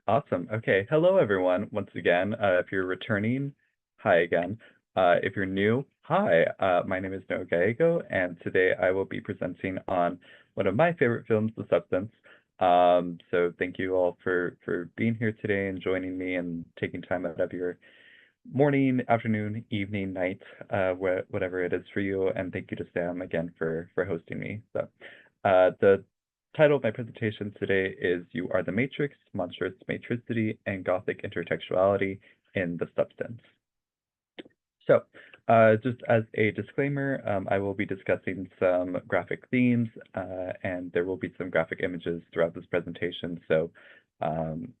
Awesome. Okay. Hello, everyone. Once again, if you're returning, hi again. If you're new, hi. My name is Noah Gallego, and today I will be presenting on one of my favorite films, The Substance. So thank you all for being here today and joining me and taking time out of your morning, afternoon, evening, night, whatever it is for you. And thank you to Sam again for hosting me. So, the title of my presentation today is "You Are the Matrix: Monstrous Matricity and Gothic Intertextuality in the Substance." So, just as a disclaimer, I will be discussing some graphic themes, and there will be some graphic images throughout this presentation. So, um,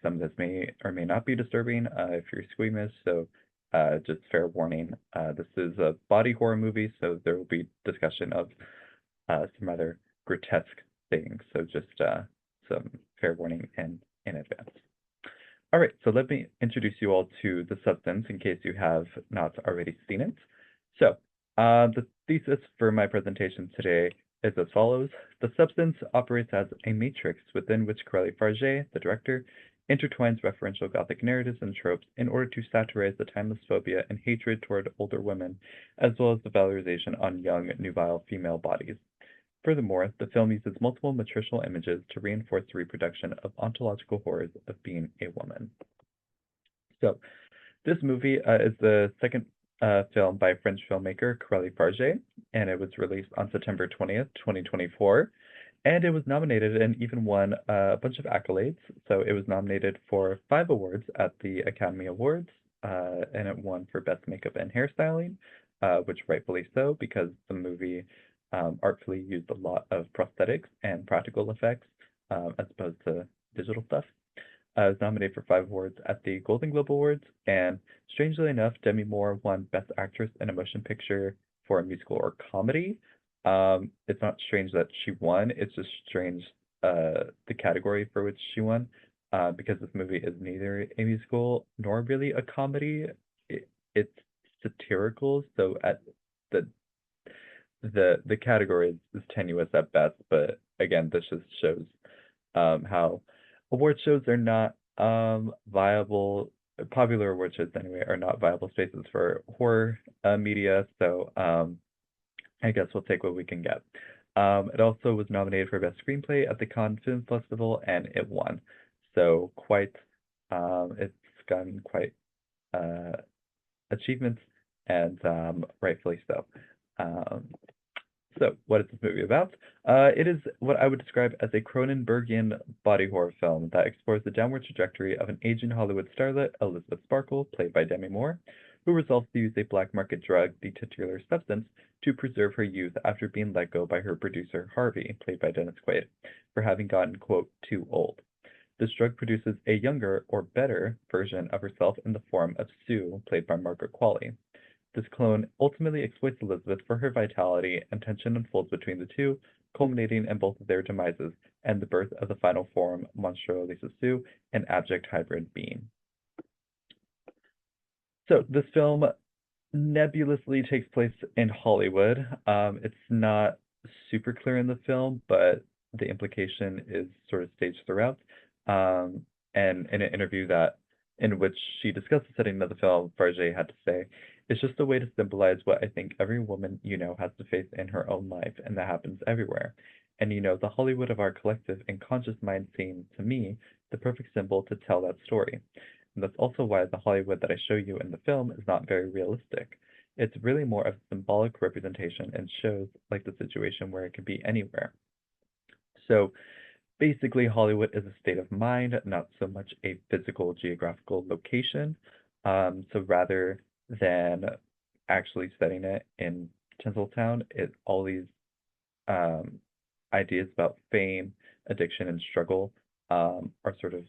some of this may or may not be disturbing if you're squeamish. So, just fair warning. This is a body horror movie, so there will be discussion of some other grotesque things. So, just some fair warning in advance. All right, so let me introduce you all to The Substance in case you have not already seen it. So, the thesis for my presentation today is as follows. The Substance operates as a matrix within which Coralie Fargeat, the director, intertwines referential Gothic narratives and tropes in order to satirize the timeless phobia and hatred toward older women, as well as the valorization on young, nubile female bodies. Furthermore, the film uses multiple matricial images to reinforce the reproduction of ontological horrors of being a woman. So, this movie is the second film by French filmmaker Coralie Fargeat, and it was released on September 20th, 2024. And it was nominated and even won a bunch of accolades. So it was nominated for 5 awards at the Academy Awards, and it won for Best Makeup and Hairstyling, which rightfully so, because the movie artfully used a lot of prosthetics and practical effects as opposed to digital stuff. Was nominated for 5 awards at the Golden Globe Awards, and strangely enough, Demi Moore won Best Actress in a Motion Picture for a Musical or Comedy. It's not strange that she won, it's just strange the category for which she won, because this movie is neither a musical nor really a comedy. It's satirical, so at the the category is tenuous at best, but again, this just shows how award shows are not viable, popular award shows anyway, are not viable spaces for horror media, so I guess we'll take what we can get. It also was nominated for Best Screenplay at the Cannes Film Festival, and it won. So it's gotten quite achievements, and rightfully so. So, what is this movie about? It is what I would describe as a Cronenbergian body horror film that explores the downward trajectory of an aging Hollywood starlet, Elizabeth Sparkle, played by Demi Moore, who resolves to use a black market drug, the titular substance, to preserve her youth after being let go by her producer, Harvey, played by Dennis Quaid, for having gotten, quote, too old. This drug produces a younger, or better, version of herself in the form of Sue, played by Margaret Qualley. This clone ultimately exploits Elizabeth for her vitality, and tension unfolds between the two, culminating in both of their demises and the birth of the final form, Monstrous Lisa Sue, an abject hybrid being. So this film nebulously takes place in Hollywood. It's not super clear in the film, but the implication is sort of staged throughout. And in an interview in which she discussed the setting of the film, Fargeat had to say, "It's just a way to symbolize what I think every woman has to face in her own life, and that happens everywhere. And the Hollywood of our collective and conscious mind seemed, to me, the perfect symbol to tell that story. And that's also why the Hollywood that I show you in the film is not very realistic. It's really more of a symbolic representation and shows like the situation where it can be anywhere." So basically, Hollywood is a state of mind, not so much a physical geographical location. So rather than actually setting it in Tinseltown, all these um, ideas about fame, addiction, and struggle are sort of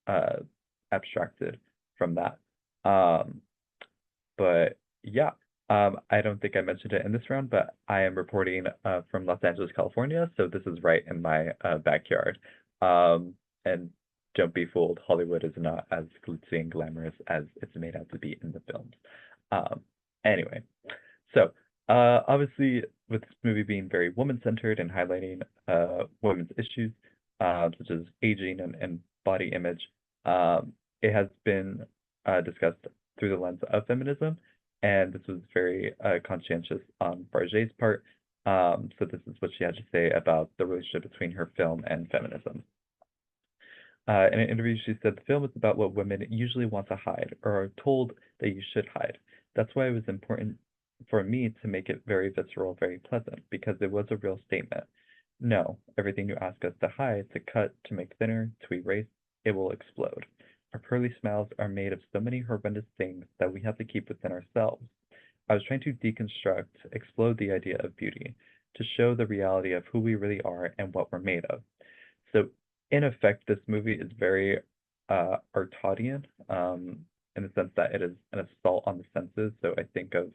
uh, abstracted from that. Um, but yeah, I don't think I mentioned it in this round, but I am reporting from Los Angeles, California, so this is right in my backyard. And don't be fooled, Hollywood is not as glitzy and glamorous as it's made out to be in the films. Um, anyway, so obviously, with this movie being very woman-centered and highlighting women's issues, such as aging and body image, it has been discussed through the lens of feminism, and this was very conscientious on Fargeat's part. So this is what she had to say about the relationship between her film and feminism. In an interview, she said the film is about what women usually want to hide or are told that you should hide. That's why it was important for me to make it very visceral, very pleasant, because it was a real statement. No, everything you ask us to hide, to cut, to make thinner, to erase, it will explode. Our pearly smiles are made of so many horrendous things that we have to keep within ourselves. I was trying to deconstruct, explode the idea of beauty, to show the reality of who we really are and what we're made of. So, in effect, this movie is very Artaudian, in the sense that it is an assault on the senses. So I think of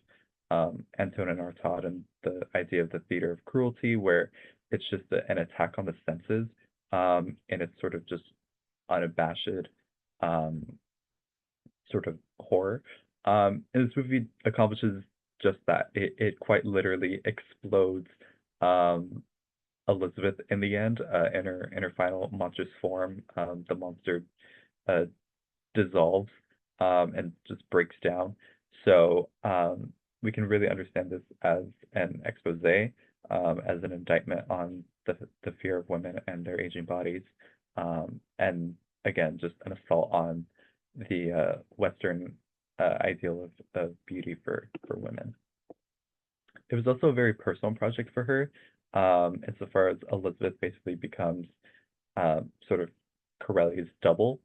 Antonin Artaud and the idea of the theater of cruelty, where it's just an attack on the senses, and it's sort of just unabashed um, sort of horror. And this movie accomplishes just that. It quite literally explodes um, Elizabeth in the end, in her final monstrous form. The monster uh, dissolves and just breaks down. So we can really understand this as an expose, as an indictment on the fear of women and their aging bodies, and again, just an assault on the Western ideal of beauty for women. It was also a very personal project for her, insofar as Elizabeth basically becomes sort of Corellie's double.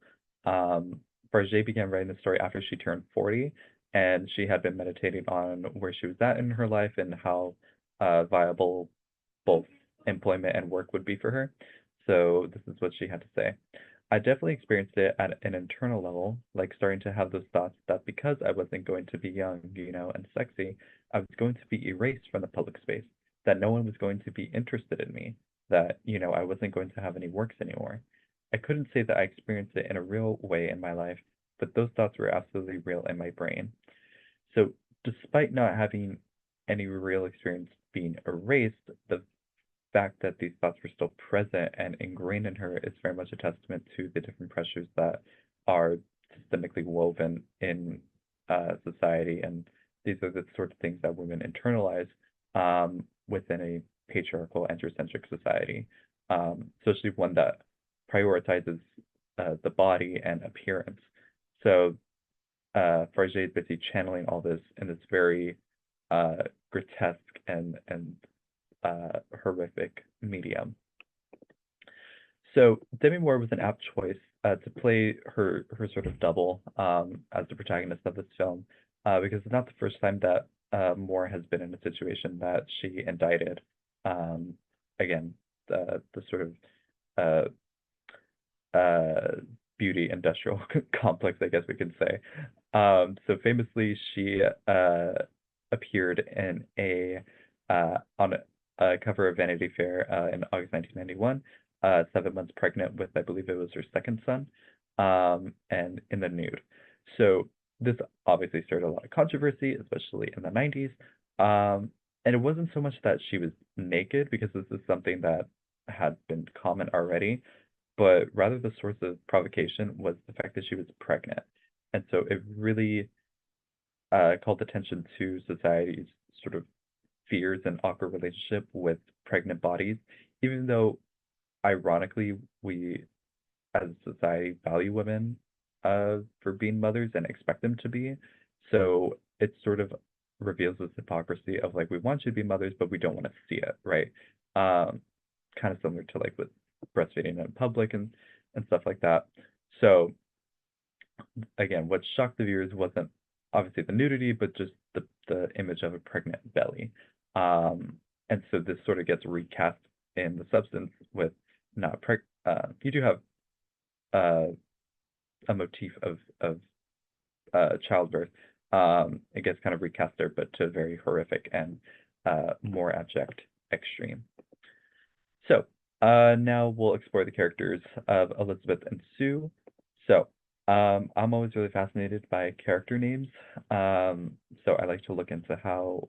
Fargeat began writing the story after she turned 40, and she had been meditating on where she was at in her life and how viable both employment and work would be for her. So this is what she had to say. I definitely experienced it at an internal level, like starting to have those thoughts that because I wasn't going to be young, and sexy, I was going to be erased from the public space, that no one was going to be interested in me, that, I wasn't going to have any works anymore. I couldn't say that I experienced it in a real way in my life, but those thoughts were absolutely real in my brain. So, despite not having any real experience being erased, the fact that these thoughts were still present and ingrained in her is very much a testament to the different pressures that are systemically woven in society. And these are the sort of things that women internalize within a patriarchal, androcentric society, especially one that prioritizes the body and appearance. So Fargeat is basically channeling all this in this very grotesque and horrific medium. So Demi Moore was an apt choice to play her sort of double as the protagonist of this film, because it's not the first time that Moore has been in a situation that she indicted. Um, Again, the sort of beauty industrial complex, I guess we could say. So famously, she appeared in on a cover of Vanity Fair in August 1991, 7 months pregnant with, I believe it was her second son, and in the nude. So this obviously started a lot of controversy, especially in the 90s. And it wasn't so much that she was naked, because this is something that had been common already, but rather the source of provocation was the fact that she was pregnant. And so it really called attention to society's sort of fears and awkward relationship with pregnant bodies, even though ironically we as a society value women for being mothers and expect them to be. So it sort of reveals this hypocrisy of like we want you to be mothers, but we don't want to see it, right? Kind of similar to like with breastfeeding in public and stuff like that. So again, what shocked the viewers wasn't obviously the nudity, but just the image of a pregnant belly. And so this sort of gets recast in the substance with not you do have a motif of childbirth. It gets kind of recast there, but to a very horrific and more abject extreme. So now we'll explore the characters of Elizabeth and Sue. So I'm always really fascinated by character names. So I like to look into how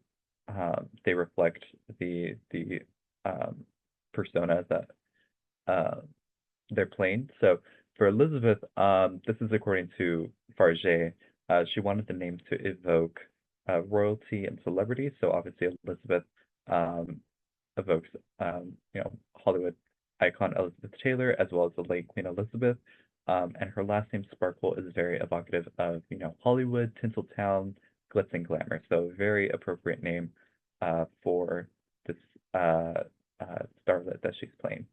they reflect the personas that their plane. So for Elizabeth, this is according to Fargeat. She wanted the name to evoke royalty and celebrity. So obviously Elizabeth um, evokes Hollywood icon Elizabeth Taylor as well as the late Queen Elizabeth. And her last name Sparkle is very evocative of Hollywood, Tinseltown, glitz and glamour. So very appropriate name for this uh, starlet that she's playing.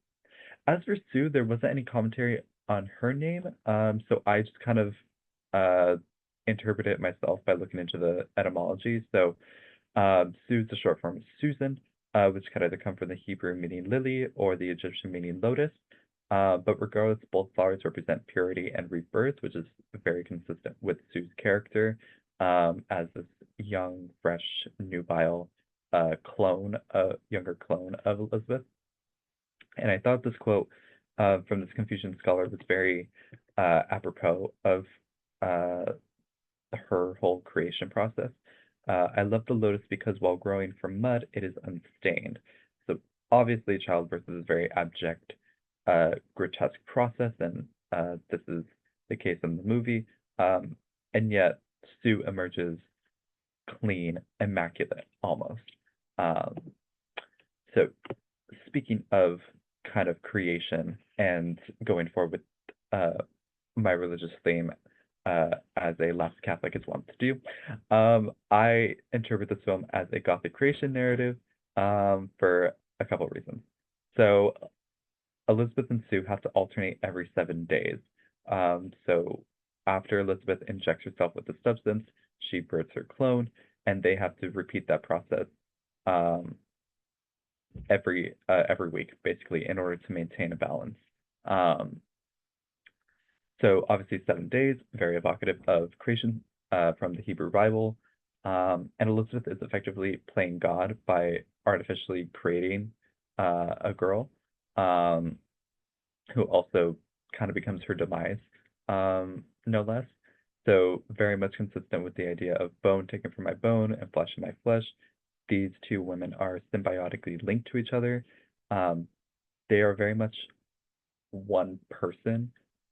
As for Sue, there wasn't any commentary on her name, so I just kind of uh, interpreted it myself by looking into the etymology. So Sue is the short form of Susan, which could either come from the Hebrew meaning lily or the Egyptian meaning lotus. But regardless, both flowers represent purity and rebirth, which is very consistent with Sue's character as this young, fresh, nubile younger clone of Elizabeth. And I thought this quote from this Confucian scholar was very apropos of uh, her whole creation process. I love the lotus because while growing from mud, it is unstained. So obviously, childbirth is a very abject, grotesque process, and this is the case in the movie. And yet, Sue emerges clean, immaculate, almost. Um, so speaking of kind of creation and going forward with my religious theme as a lapsed Catholic is wont to do, I interpret this film as a Gothic creation narrative for a couple of reasons. So Elizabeth and Sue have to alternate every 7 days. So after Elizabeth injects herself with the substance, she births her clone, and they have to repeat that process um, every week, basically, in order to maintain a balance. Um, so obviously 7 days, very evocative of creation from the Hebrew Bible. And Elizabeth is effectively playing God by artificially creating a girl who also kind of becomes her demise, no less. So very much consistent with the idea of bone taken from my bone and flesh in my flesh. These two women are symbiotically linked to each other. Um, they are very much one person,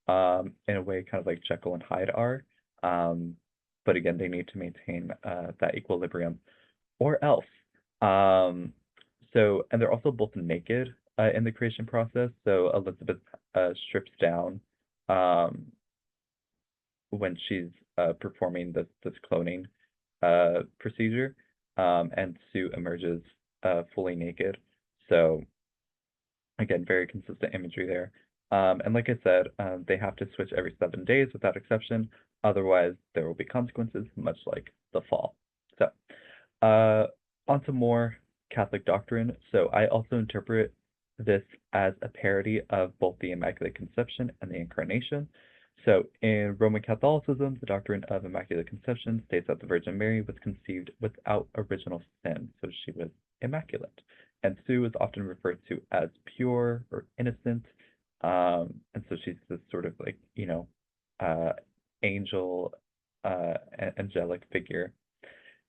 in a way, kind of like Jekyll and Hyde are. Um, but again, they need to maintain that equilibrium, or else. Um, and they're also both naked in the creation process. So Elizabeth strips down um, when she's performing this cloning procedure, and Sue emerges fully naked. So again, very consistent imagery there. And like I said, they have to switch every 7 days without exception. Otherwise, there will be consequences, much like the fall. So, on to more Catholic doctrine. So I also interpret this as a parody of both the Immaculate Conception and the Incarnation. So in Roman Catholicism, the doctrine of Immaculate Conception states that the Virgin Mary was conceived without original sin, so she was immaculate. And Sue is often referred to as pure or innocent. And so she's this sort of like, uh, angel, angelic figure.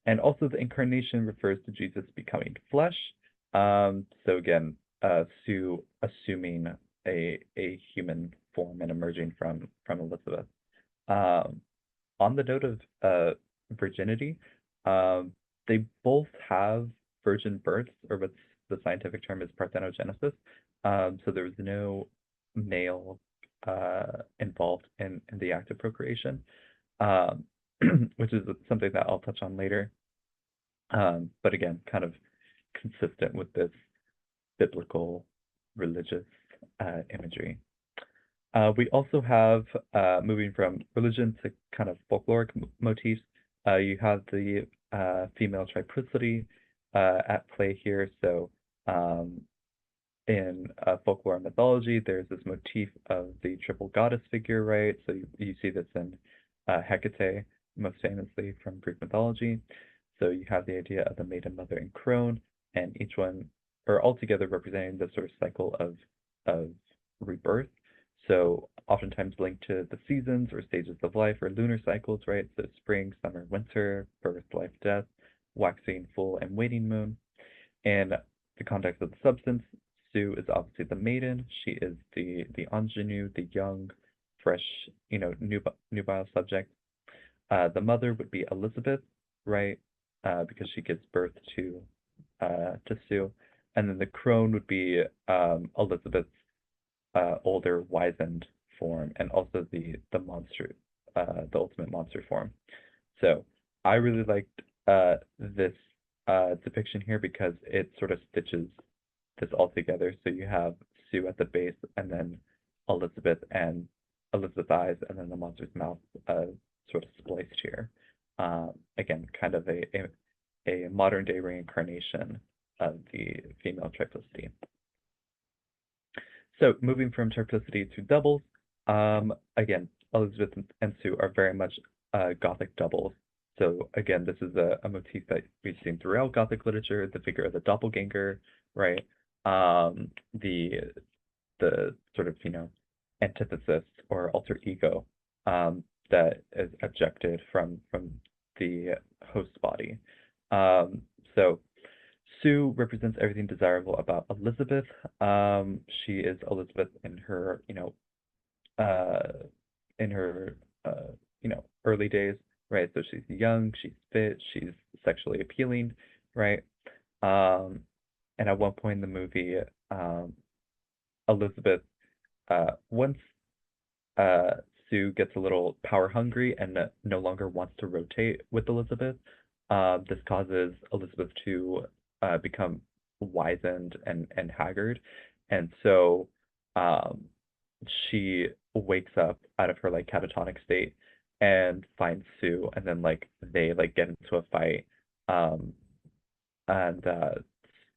And also the incarnation refers to Jesus becoming flesh. So again, Sue assuming a human form and emerging from Elizabeth. Um, on the note of virginity, um, they both have virgin births, or what's the scientific term is parthenogenesis. So there was no male involved in the act of procreation, um, which is something that I'll touch on later. But again, kind of consistent with this biblical religious imagery. We also have, moving from religion to kind of folkloric motifs, you have the female triplicity at play here. So in folklore and mythology, there's this motif of the triple goddess figure, right? So you see this in Hecate, most famously from Greek mythology. So you have the idea of the maiden, mother, and crone, and each one, or all together representing this sort of cycle of rebirth. So oftentimes linked to the seasons or stages of life or lunar cycles, right? So spring, summer, winter, birth, life, death, waxing, full, and waning moon. In the context of the substance, Sue is obviously the maiden. She is the ingenue, the young, fresh, nubile subject. The mother would be Elizabeth, right? Because she gives birth to Sue. And then the crone would be Elizabeth's older, wizened form, and also the monster, the ultimate monster form. So I really liked this depiction here because it sort of stitches this all together. So you have Sue at the base, and then Elizabeth and Elizabeth's eyes, and then the monster's mouth sort of spliced here. Again, kind of a modern day reincarnation of the female triplicity. So moving from triplicity to doubles, again, Elizabeth and Sue are very much Gothic doubles. So again, this is a motif that we've seen throughout Gothic literature, the figure of the doppelganger, right? The sort of, antithesis or alter ego that is abjected from the host body. So Sue represents everything desirable about Elizabeth. She is Elizabeth in her, in her, early days, right? So she's young, she's fit, she's sexually appealing, right? And at one point in the movie, Elizabeth, once Sue gets a little power hungry and no longer wants to rotate with Elizabeth, this causes Elizabeth to become wizened and haggard. And so she wakes up out of her like catatonic state and finds Sue, and then like they like get into a fight. And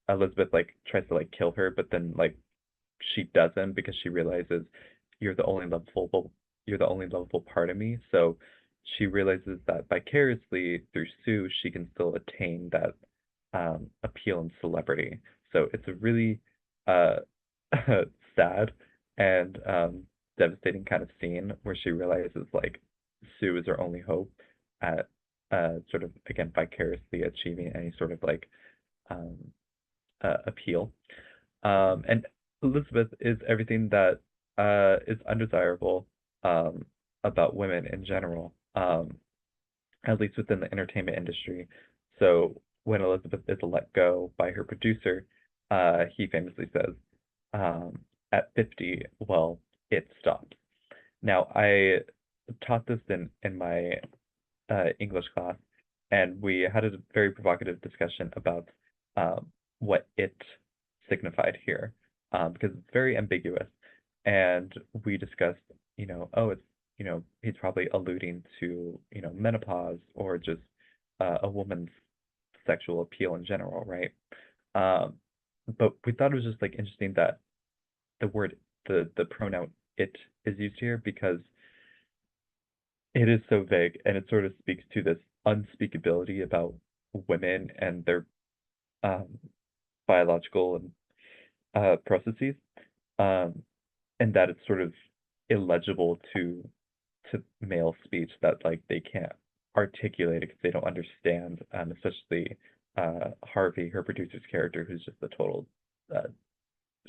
Elizabeth like tries to like kill her, but then like she doesn't because she realizes you're the only lovable part of me. So she realizes that vicariously through Sue, she can still attain that appeal and celebrity. So it's a really sad and devastating kind of scene where she realizes like Sue is her only hope at sort of again vicariously achieving any sort of like um, appeal. And Elizabeth is everything that is undesirable about women in general, at least within the entertainment industry. So when Elizabeth is let go by her producer, he famously says, at 50, well, it stopped. Now, I taught this in my English class, and we had a very provocative discussion about what it signified here, because it's very ambiguous. And we discussed, oh, it's, he's probably alluding to, menopause or just a woman's sexual appeal in general, right? But we thought it was just like interesting that the pronoun it is used here because it is so vague and it sort of speaks to this unspeakability about women and their um, biological and processes, um, and that it's sort of illegible to male speech that like they can't articulate it because they don't understand, especially Harvey, her producer's character, who's just a total uh,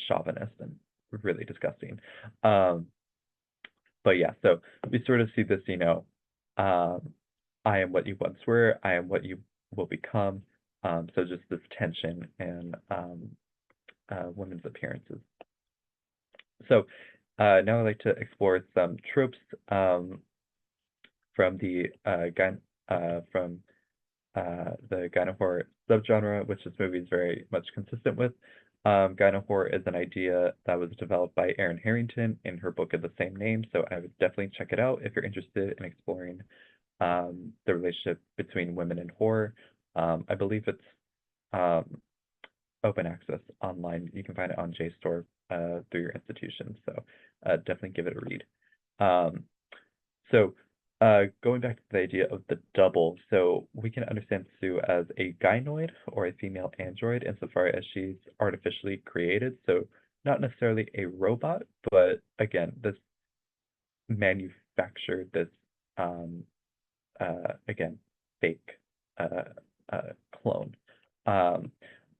chauvinist and really disgusting. Um, but yeah, so we sort of see this, I am what you once were, I am what you will become. So just this tension and women's appearances. So now I'd like to explore some tropes from the gyno horror subgenre, which this movie is very much consistent with. Gyno horror is an idea that was developed by Erin Harrington in her book of the same name, so I would definitely check it out if you're interested in exploring the relationship between women and horror. I believe it's um, open access online. You can find it on JSTOR through your institution, so definitely give it a read. Um, so going back to the idea of the double, so we can understand Sue as a gynoid or a female android insofar as she's artificially created. So not necessarily a robot, but again, this manufactured, this again, fake uh, clone. Um,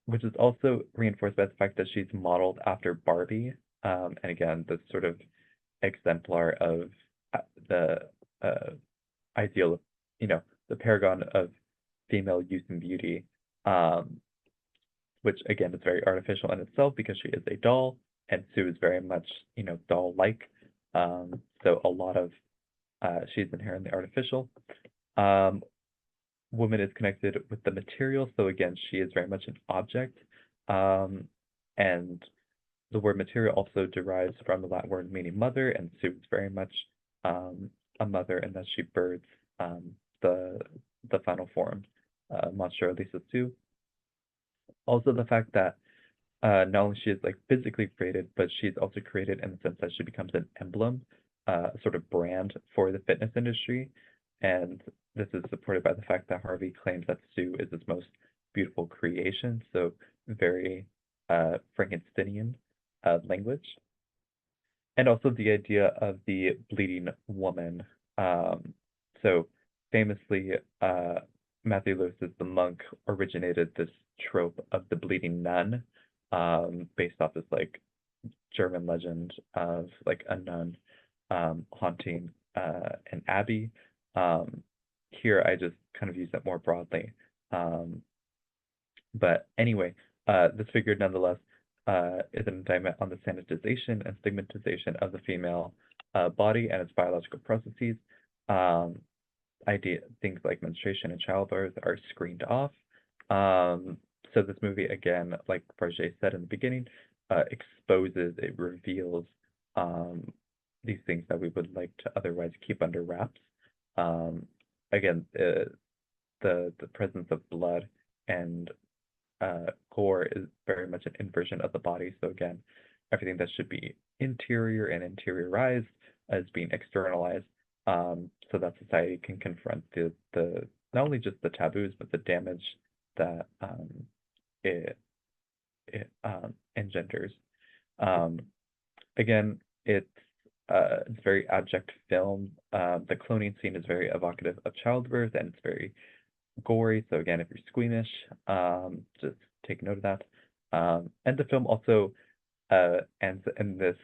which is also reinforced by the fact that she's modeled after Barbie. And again, this sort of exemplar of the uh, ideal of, you know, the paragon of female youth and beauty, um, which again is very artificial in itself because she is a doll, and Sue is very much, doll-like. So a lot of she's inherently artificial. Um, Woman is connected with the material, so again, she is very much an object. Um, and the word material also derives from the Latin word meaning mother, and Sue is very much um, a mother, and that she births um, the the final form, Monstrous Lisa Sue. Also, the fact that not only she is like physically created, but she's also created in the sense that she becomes an emblem, a sort of brand for the fitness industry. And this is supported by the fact that Harvey claims that Sue is his most beautiful creation, so very Frankensteinian language. And also the idea of the bleeding woman. Um, so famously, Matthew Lewis's The Monk originated this trope of the bleeding nun, based off this like German legend of like a nun haunting an abbey. Here I just kind of use it more broadly. Um, but anyway, this figure nonetheless is an indictment on the sanitization and stigmatization of the female body and its biological processes. Um, things like menstruation and childbirth are screened off. So this movie, again, like Fargeat said in the beginning, exposes, it reveals um, these things that we would like to otherwise keep under wraps. Um, Again, the presence of blood and gore is very much an inversion of the body. So again, everything that should be interior and interiorized is being externalized, so that society can confront the not only just the taboos but the damage that it engenders. Um, Again, it's very abject film. The cloning scene is very evocative of childbirth, and it's very gory. So again, if you're squeamish, just take note of that. And the film also ends in this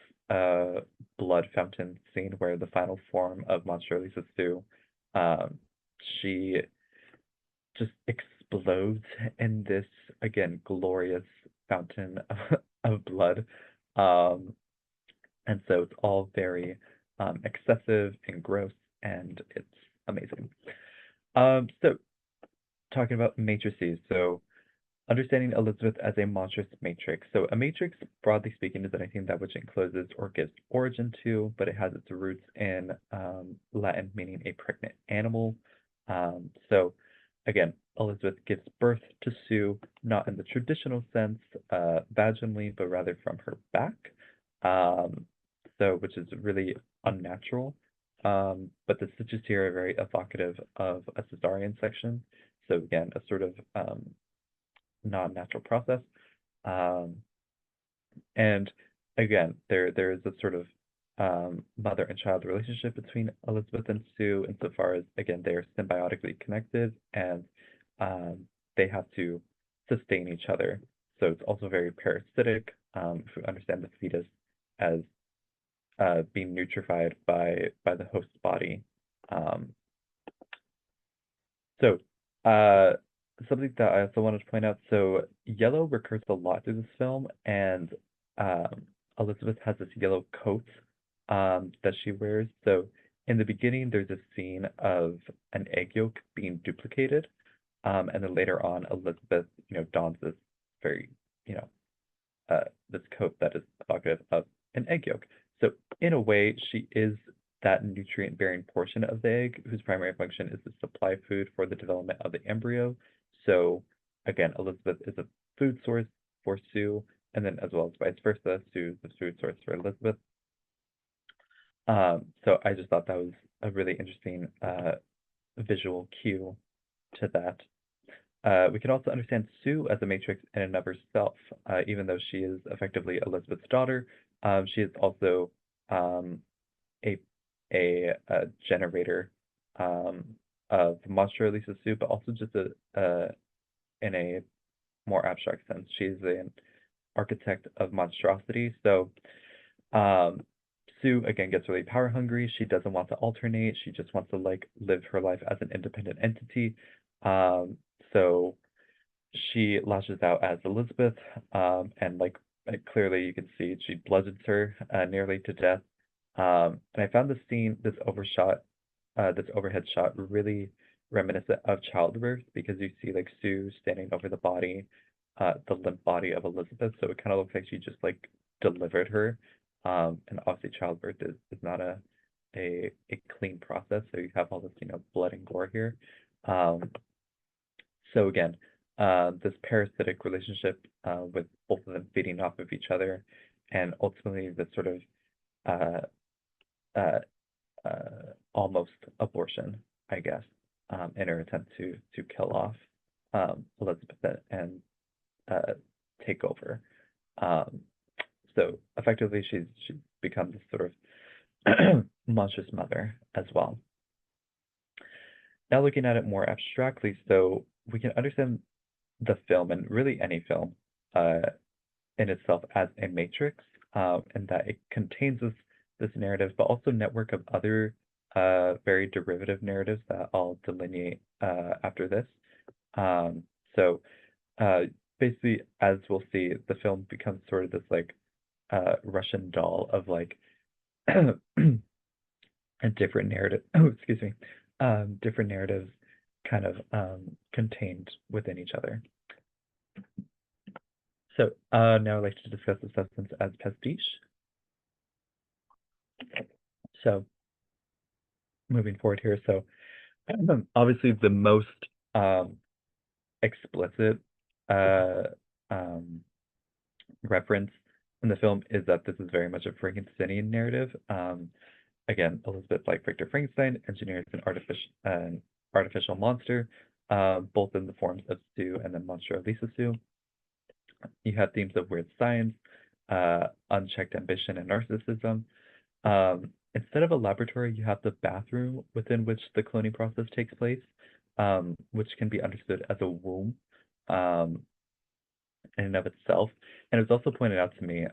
blood fountain scene where the final form of Monstrous Lisa Sue, um, she just explodes in this again glorious fountain of blood. Um, and so it's all very excessive and gross, and it's amazing. So talking about matrices, so understanding Elizabeth as a monstrous matrix. So a matrix, broadly speaking, is anything that which encloses or gives origin to, but it has its roots in Latin, meaning a pregnant animal. So again, Elizabeth gives birth to Sue, not in the traditional sense, vaginally, but rather from her back. So which is really unnatural. But the stitches here are very evocative of a cesarean section. So again, a sort of non-natural process. Um, and again, there is a sort of mother and child relationship between Elizabeth and Sue, insofar as again they are symbiotically connected, and um, they have to sustain each other. So it's also very parasitic, if we understand the fetus as being nutrified by the host body. Um, so, something that I also wanted to point out, so yellow recurs a lot through this film, and Elizabeth has this yellow coat that she wears. So in the beginning, there's a scene of an egg yolk being duplicated, and then later on, Elizabeth, dons this very, you know, this coat that is evocative of an egg yolk. So in a way, she is that nutrient-bearing portion of the egg whose primary function is to supply food for the development of the embryo. So again, Elizabeth is a food source for Sue, and then as well as vice versa, Sue is a food source for Elizabeth. So I just thought that was a really interesting visual cue to that. We can also understand Sue as a matrix in and of herself, even though she is effectively Elizabeth's daughter. She is also um, a, a generator of Monstrous Lisa Sue, but also just in a more abstract sense. She's an architect of monstrosity. So um, Sue again gets really power hungry. She doesn't want to alternate. She just wants to like live her life as an independent entity. Um, so she lashes out as Elizabeth, and like clearly you can see she bludgeons her nearly to death. And I found this scene, this overhead shot, really reminiscent of childbirth because you see like Sue standing over the body, the limp body of Elizabeth. So it kind of looks like she just like delivered her. And obviously childbirth is not a clean process, so you have all this, blood and gore here. Um, so again, this parasitic relationship with both of them feeding off of each other, and ultimately this sort of uh, uh, almost abortion, I guess, in her attempt to kill off Elizabeth and uh, take over. Um, so effectively, she's become this sort of monstrous mother as well. Now looking at it more abstractly, so we can understand the film, and really any film, uh, in itself as a matrix, and that it contains this narrative, but also network of other very derivative narratives that I'll delineate after this. Um, so uh, basically, as we'll see, the film becomes sort of this like Russian doll of like a different narrative. Oh, excuse me, different narratives kind of contained within each other. So now I'd like to discuss the substance as pastiche. So moving forward here, so obviously the most um, explicit uh, um, reference in the film is that this is very much a Frankensteinian narrative. Again, Elizabeth, like Victor Frankenstein, engineers an artificial monster, both in the forms of Sue and then Monstro Lisa Sue. You have themes of weird science, unchecked ambition and narcissism. Instead of a laboratory, you have the bathroom within which the cloning process takes place, which can be understood as a womb um, in and of itself. And it was also pointed out to me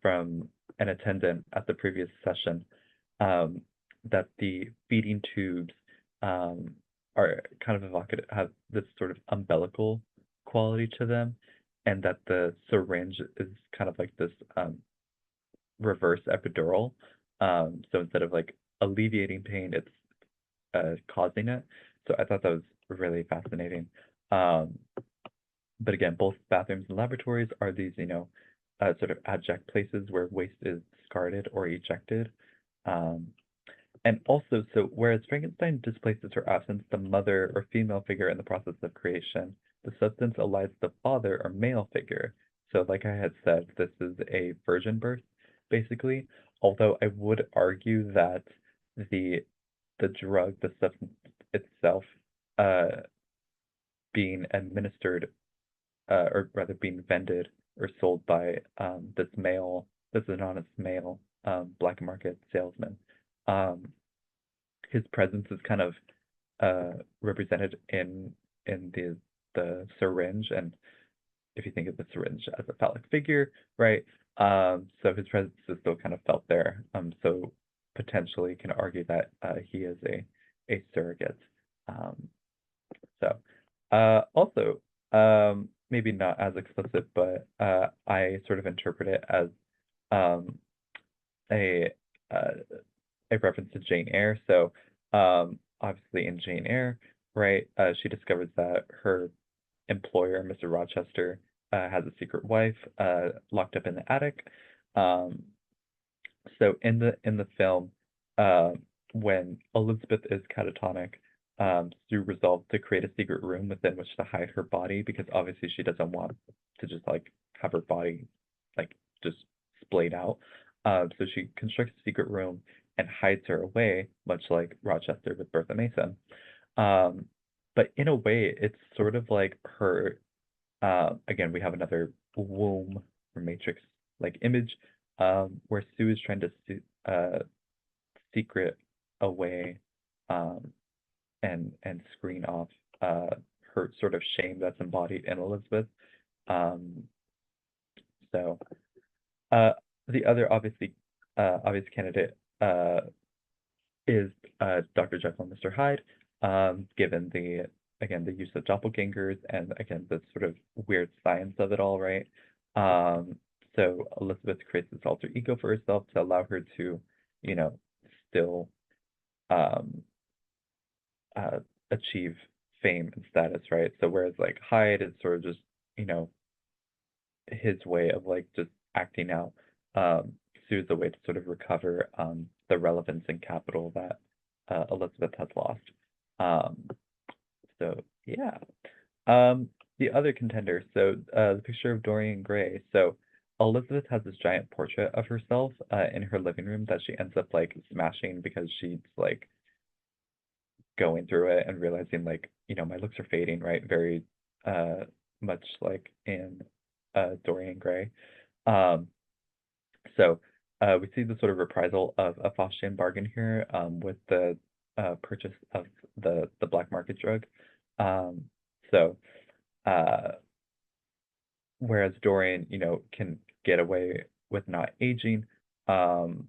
from an attendant at the previous session um, that the feeding tubes are kind of evocative, have this sort of umbilical quality to them, and that the syringe is kind of like this reverse epidural. So instead of like alleviating pain, it's causing it. So I thought that was really fascinating. Um, but again, both bathrooms and laboratories are these, sort of abject places where waste is discarded or ejected. Um, and also, so whereas Frankenstein displaces her absence, the mother or female figure in the process of creation, the substance elides the father or male figure. So like I had said, this is a virgin birth, basically. Although I would argue that the the drug, the substance itself, uh, being administered, or rather being vended or sold by this anonymous male black market salesman, um, his presence is kind of represented in the syringe, and if you think of the syringe as a phallic figure, right? So his presence is still kind of felt there. So potentially can argue that he is a surrogate. Um, so also maybe not as explicit, but I sort of interpret it as um, a uh, a reference to Jane Eyre. So obviously in Jane Eyre, right, she discovers that her employer, Mr. Rochester, has a secret wife locked up in the attic. Um, so in the film, uh, when Elizabeth is catatonic, Sue resolved to create a secret room within which to hide her body because obviously she doesn't want to just like have her body like just splayed out. So she constructs a secret room and hides her away, much like Rochester with Bertha Mason. Um, but in a way, it's sort of like her. Again, we have another womb or matrix like image where Sue is trying to secret away um, and screen off her sort of shame that's embodied in Elizabeth. Um, so uh, the other obvious candidate is Dr. Jekyll and Mr. Hyde, given again, the use of doppelgangers and again, the sort of weird science of it all, right? Um, so Elizabeth creates this alter ego for herself to allow her to, you know, still um, uh, achieve fame and status, right? So whereas like Hyde is sort of just, you know, his way of like just acting out, Sue's a way to sort of recover the relevance and capital that Elizabeth has lost. Um, so yeah. Um, the other contender, so the picture of Dorian Gray. So Elizabeth has this giant portrait of herself in her living room that she ends up like smashing because she's like going through it and realizing like, you know, my looks are fading, right? Very uh much like in Dorian Gray. Um, so we see the sort of reprisal of a Faustian bargain here with the purchase of the black market drug. Um, so uh, whereas Dorian, you know, can get away with not aging, um,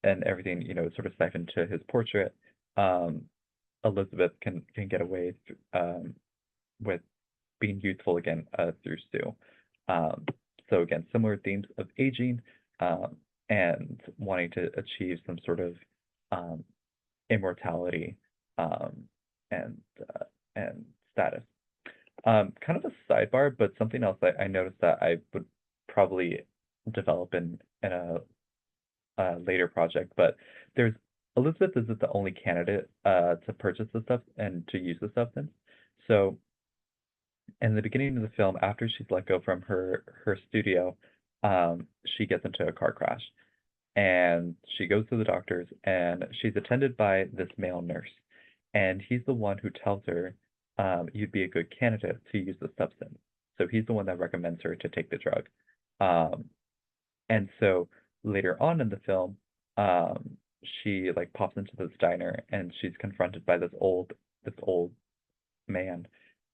and everything, you know, sort of siphoned to his portrait, um, Elizabeth can get away with being youthful again through Sue. Um, so again, similar themes of aging um, and wanting to achieve some sort of um, immortality um, and and status. Kind of a sidebar, but something else that I noticed that I would probably develop in a later project. But there's Elizabeth isn't the only candidate to purchase the stuff and to use the substance. So in the beginning of the film, after she's let go from her studio, she gets into a car crash, and she goes to the doctors, and she's attended by this male nurse, and he's the one who tells her, you'd be a good candidate to use the substance. So he's the one that recommends her to take the drug. Um, and so later on in the film, um, she like pops into this diner and she's confronted by this old man,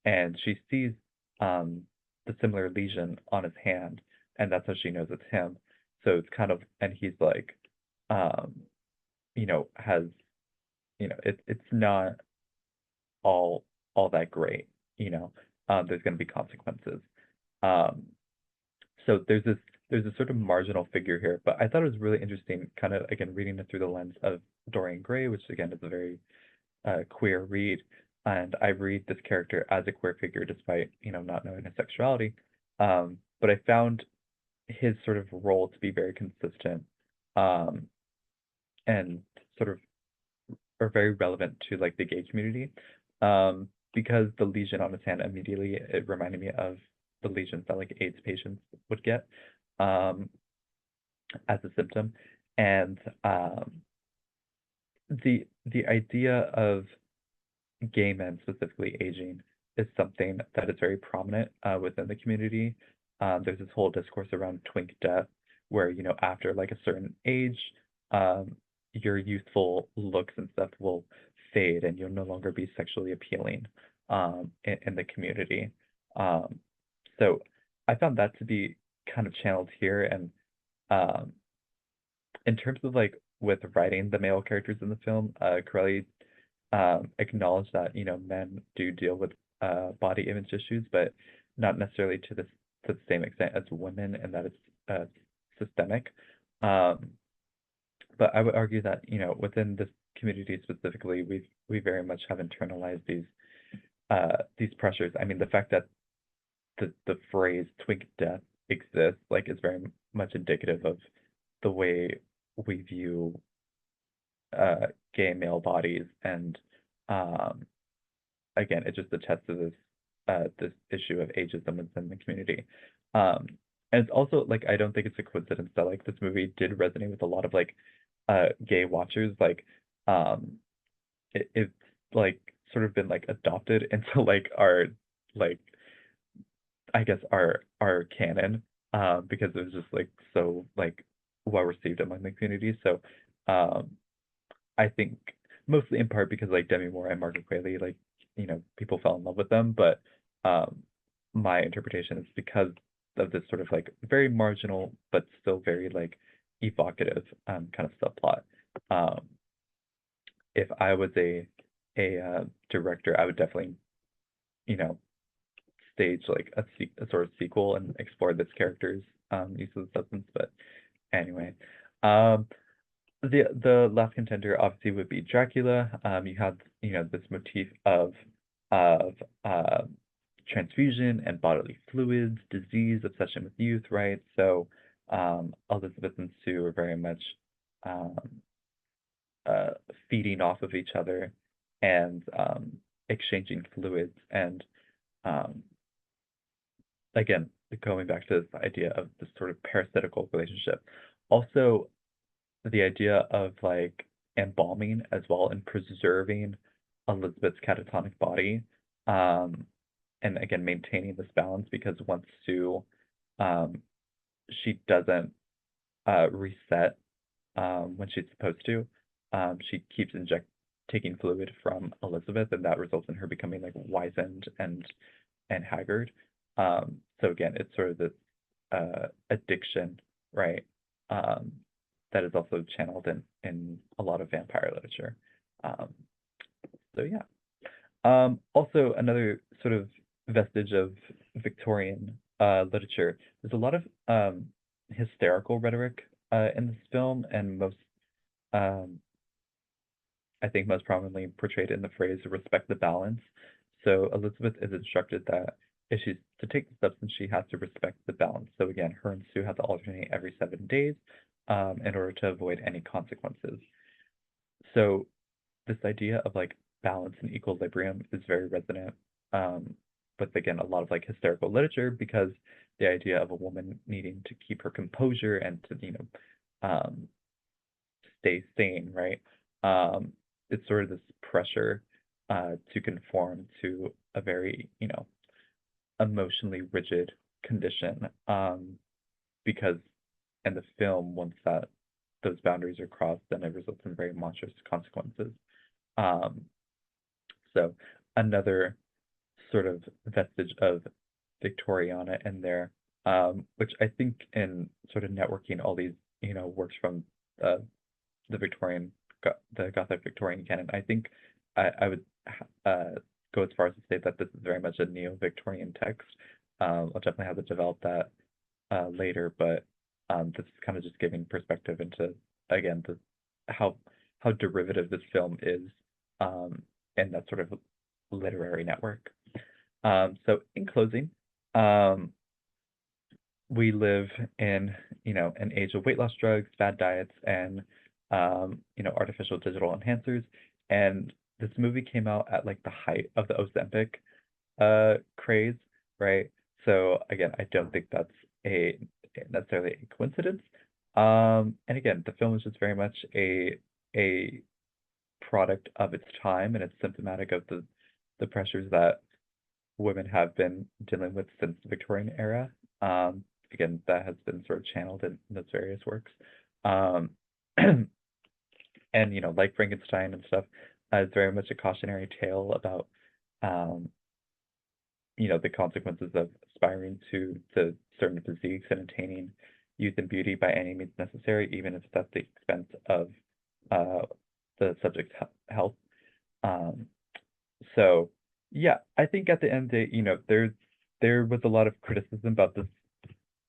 and she sees um, the similar lesion on his hand, and that's how she knows it's him. So it's kind of, and he's like, um, you know, has, you know, it's not all all that great, you know. There's going to be consequences. Um, so there's a sort of marginal figure here, but I thought it was really interesting, kind of again reading it through the lens of Dorian Gray, which again is a very queer read, and I read this character as a queer figure despite, you know, not knowing his sexuality. But I found his sort of role to be very consistent, um, and sort of or very relevant to like the gay community. Because the lesion on his hand immediately it reminded me of the lesions that like AIDS patients would get um, as a symptom. And the idea of gay men specifically aging is something that is very prominent within the community. There's this whole discourse around twink death, where you know after like a certain age, um, your youthful looks and stuff will fade, and you'll no longer be sexually appealing in the community. Um, so I found that to be kind of channeled here, and um, in terms of like with writing the male characters in the film, Corelli acknowledge that you know men do deal with body image issues, but not necessarily to the same extent as women, and that it's systemic. Um, but I would argue that you know within this community specifically, we very much have internalized these pressures. I mean, the fact that the phrase "twink death" exists like is very much indicative of the way we view uh, gay male bodies and um, again, it just attests to this issue of ageism within the community. Um, and it's also like I don't think it's a coincidence that like this movie did resonate with a lot of like gay watchers. Like um, it's like sort of been like adopted into like our like I guess our canon because it was just like so like well received among the community. So um, I think mostly in part because like Demi Moore and Margaret Qualley like you know, people fell in love with them, but um, my interpretation is because of this sort of like very marginal but still very like evocative kind of subplot. Um, if I was a director, I would definitely, you know, stage like a sort of sequel and explore this character's use of the substance. But anyway, um, the last contender obviously would be Dracula. You have, you know, this motif of transfusion and bodily fluids, disease, obsession with youth, right? So Elizabeth and Sue are very much um, uh, feeding off of each other and exchanging fluids and um, again, going back to this idea of this sort of parasitical relationship. Also, the idea of like embalming as well and preserving Elizabeth's catatonic body, um, and again maintaining this balance because once Sue, um, she doesn't reset when she's supposed to, she keeps taking fluid from Elizabeth, and that results in her becoming like wizened and haggard. So again, it's sort of this addiction, right? Um, that is also channeled in a lot of vampire literature. Um, so yeah. Also another sort of vestige of Victorian literature. There's a lot of hysterical rhetoric in this film, and um, I think most prominently portrayed in the phrase "respect the balance." So Elizabeth is instructed that if she's to take the substance, she has to respect the balance. So again, her and Sue have to alternate every 7 days in order to avoid any consequences. So this idea of like balance and equilibrium is very resonant with again a lot of like hysterical literature because the idea of a woman needing to keep her composure and to, you know, um, stay sane, right? Um, it's sort of this pressure to conform to a very, you know, emotionally rigid condition. Because in the film, once that those boundaries are crossed, then it results in very monstrous consequences. Um, so another sort of vestige of Victoriana in there, which I think in sort of networking all these, you know, works from uh, the the Gothic Victorian canon. I think I would go as far as to say that this is very much a neo-Victorian text. I'll definitely have to develop that later, but this is kind of just giving perspective into again the how how derivative this film is um, in that sort of literary network. So in closing, um, we live in, you know, an age of weight loss drugs, bad diets, and you know, artificial digital enhancers. And this movie came out at like the height of the Ozempic craze, right? So again, I don't think that's a necessarily a coincidence. And again, the film is just very much a product of its time, and it's symptomatic of the pressures that women have been dealing with since the Victorian era. Again, that has been sort of channeled in those various works. Um, and you know, like Frankenstein and stuff, it's very much a cautionary tale about um, you know, the consequences of aspiring to certain physiques and attaining youth and beauty by any means necessary, even if it's at the expense of uh, the subject's health. Um, so yeah, I think at the end of the day, you know, there was a lot of criticism about this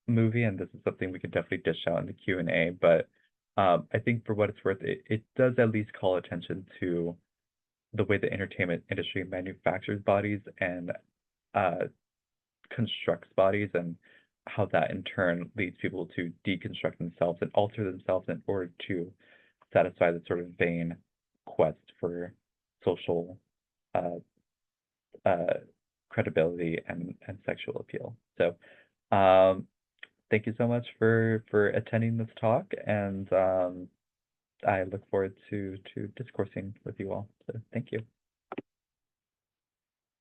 movie, and this is something we could definitely dish out in the Q&A, but I think for what it's worth, it does at least call attention to the way the entertainment industry manufactures bodies and uh, constructs bodies and how that in turn leads people to deconstruct themselves and alter themselves in order to satisfy the sort of vain quest for social uh, uh, credibility and sexual appeal. So, thank you so much for attending this talk, and I look forward to discoursing with you all. So, thank you.